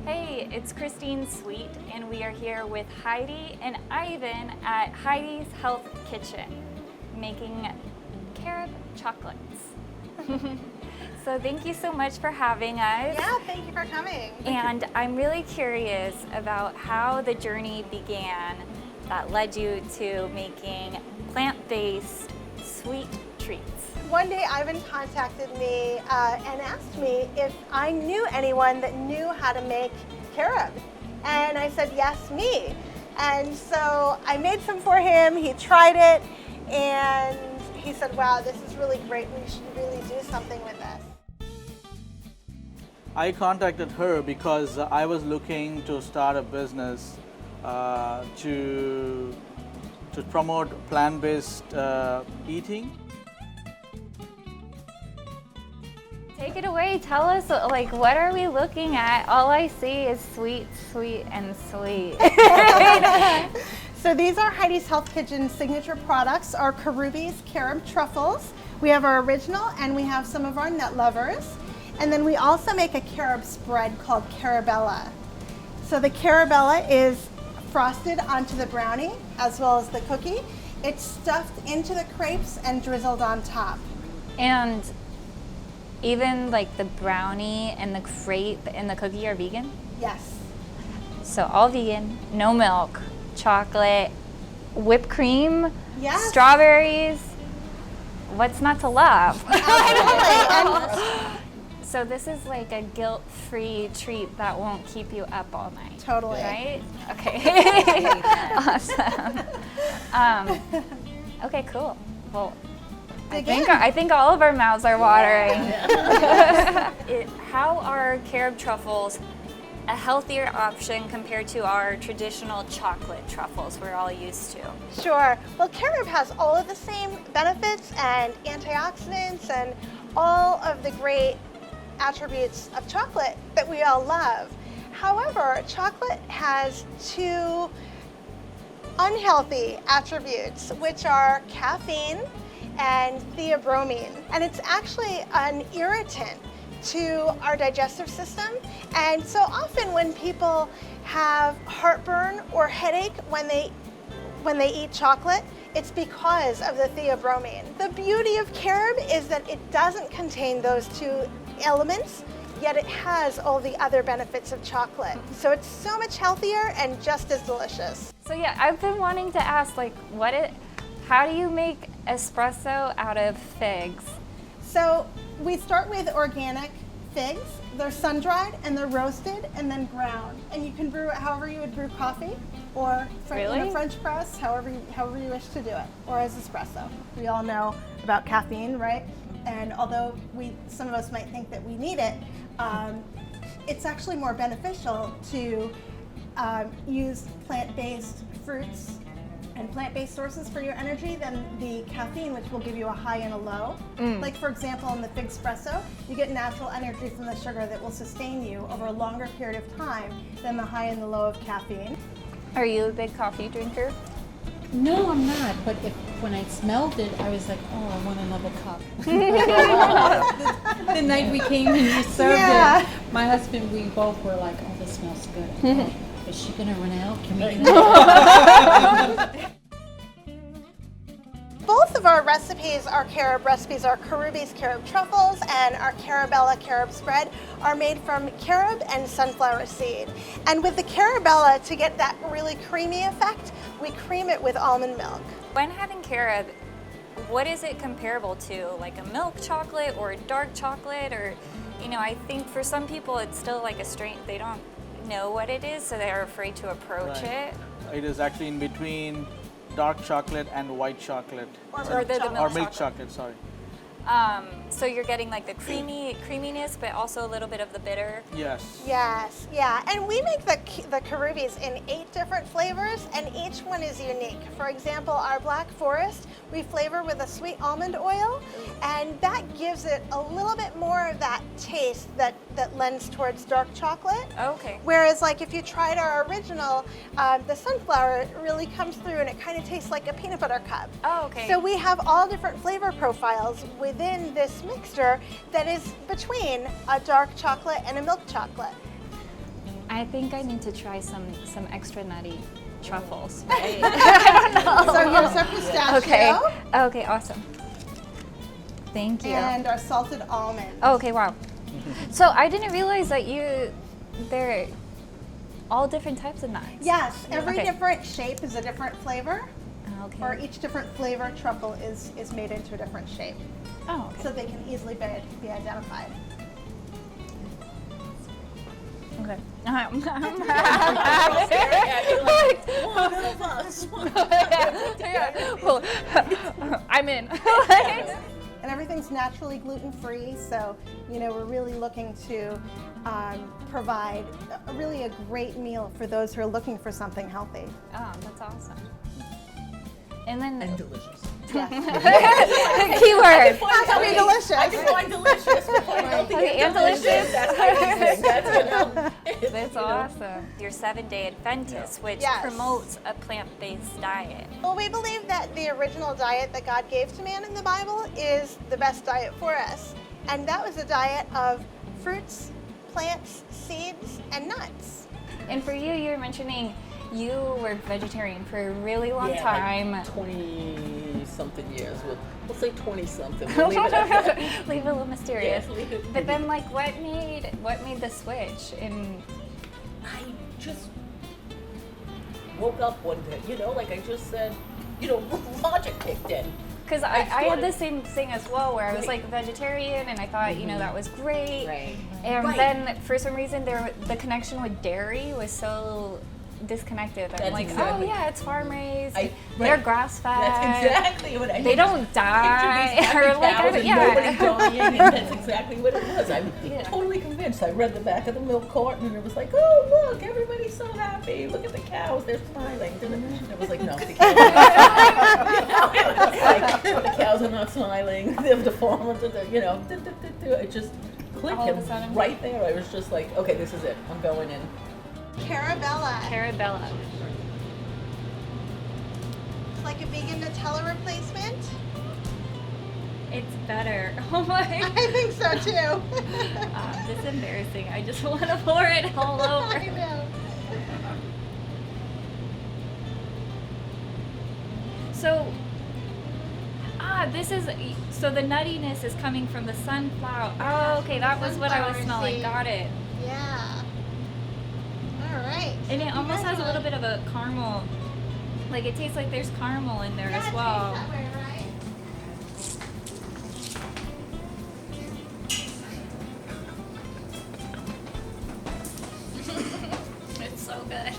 Hey, it's Christine Sweet, and we are here with Heidi and Ivan at Heidi's Health Kitchen, making carob chocolates. So thank you so much for having us. Yeah, thank you for coming. And I'm really curious about how the journey began that led you to making plant-based sweet treats. One day Ivan contacted me and asked me if I knew anyone that knew how to make carob. And I said, yes, me. And so I made some for him, he tried it, and he said, wow, this is really great, we should really do something with this. I contacted her because I was looking to start a business to promote plant-based eating. Take it away. Tell us, like, what are we looking at? All I see is sweet, sweet, and sweet. So these are Heidi's Health Kitchen signature products, our Carob Truffles. We have our original and we have some of our nut lovers. And then we also make a carob spread called Carabella. So the Carabella is frosted onto the brownie as well as the cookie. It's stuffed into the crepes and drizzled on top. And even like the brownie and the crepe and the cookie are vegan? Yes. So all vegan, no milk, chocolate, whipped cream, Yes. strawberries. What's not to love? Absolutely. So this is like a guilt-free treat that won't keep you up all night. Totally. Right? Okay. Awesome. Okay, cool. Well, I think all of our mouths are watering. How are carob truffles a healthier option compared to our traditional chocolate truffles we're all used to? Sure. Well, carob has all of the same benefits and antioxidants and all of the great attributes of chocolate that we all love. However, chocolate has two unhealthy attributes, which are caffeine and theobromine. And it's actually an irritant to our digestive system. And so often when people have heartburn or headache when they eat chocolate, it's because of the theobromine. The beauty of carob is that it doesn't contain those two elements, yet it has all the other benefits of chocolate. So it's so much healthier and just as delicious. So yeah, I've been wanting to ask, like, how do you make espresso out of figs? So we start with organic figs. They're sun-dried and they're roasted and then ground. And you can brew it however you would brew coffee, or in a French press, however you wish to do it, or as espresso. We all know about caffeine, right? And although some of us might think that we need it, it's actually more beneficial to use plant-based fruits and plant-based sources for your energy than the caffeine, which will give you a high and a low. Like, for example, in the fig espresso, you get natural energy from the sugar that will sustain you over a longer period of time than the high and the low of caffeine. Are you a big coffee drinker? No, I'm not. But when I smelled it, I was like, oh, I want another cup. The night we came and you served it, my husband, we both were like, oh, this smells good. Is she going to run out? Can we get Both of our recipes, our carob recipes, our Carob Truffles and our Carabella carob spread, are made from carob and sunflower seed. And with the Carabella, to get that really creamy effect, we cream it with almond milk. When having carob, what is it comparable to? Like a milk chocolate or a dark chocolate? Or, I think for some people it's still like a strain, they don't know what it is, so they're afraid to approach it. It is actually in between dark chocolate and white chocolate. Or milk chocolate, sorry. So you're getting like the creaminess, but also a little bit of the bitter. Yes. Yes, yeah. And we make the Carobis in 8 different flavors, and each one is unique. For example, our Black Forest, we flavor with a sweet almond oil, and that gives it a little bit more of that taste that lends towards dark chocolate. Okay. Whereas, like, if you tried our original, the sunflower really comes through and it kind of tastes like a peanut butter cup. Oh, okay. So we have all different flavor profiles within this mixture that is between a dark chocolate and a milk chocolate. I think I need to try some extra nutty truffles, right? I don't know. So here's our pistachio. Okay, awesome. Thank you. And our salted almond. Oh, okay, wow. So I didn't realize that they're all different types of nuts. Yes, every Okay. different shape is a different flavor, Okay. or each different flavor truffle is made into a different shape, Oh, okay. so they can easily be identified. Okay. One of us. Well, I'm in. And everything's naturally gluten-free, so we're really looking to provide really a great meal for those who are looking for something healthy. Oh, that's awesome. And then And delicious. Yes. keyword. Has to be delicious. I define delicious. Define healthy Okay, and delicious. That's amazing. That's That's awesome. You're Seventh Day Adventists, which Yes. promotes a plant-based diet. Well, we believe that the original diet that God gave to man in the Bible is the best diet for us. And that was a diet of fruits, plants, seeds, and nuts. And for you, you're mentioning you were vegetarian for a really long time. Like 20-something years. We'll say 20-something. We'll leave it at that. Leave it a little mysterious. Yeah, leave it- But then, like, what made the switch? And I just woke up one day, like I just said, logic kicked in. because I had started- the same thing as well, where I was Right. like vegetarian, and I thought that was great. Right. And Right. then for some reason, the connection with dairy was so disconnected. I'm That's like, exactly- oh yeah, it's farm raised. I- They're right. grass fed. That's exactly what I They don't die. Picture these happy or like, cows and yeah. nobody dying, and that's exactly what it was. I'm Yeah. totally convinced. I read the back of the milk carton and it was like, oh look, everybody's so happy. Look at the cows, they're smiling. And it was like, no, the cows. It was like, the cows are not smiling. The farmer, it just clicked. All of a And sudden. right there, I was just like, okay, this is it. I'm going in. Carabella. Carabella. It's like a vegan Nutella replacement. It's better. Oh my. I think so too. This is embarrassing. I just want to pour it all over. I know. So, so the nuttiness is coming from the sunflower. Oh, okay, that was what I was Sunflower smelling. seed. Got it. Yeah. All right. And it almost has a little bit of a caramel. Like it tastes like there's caramel in there as well. That way, right? It's so good.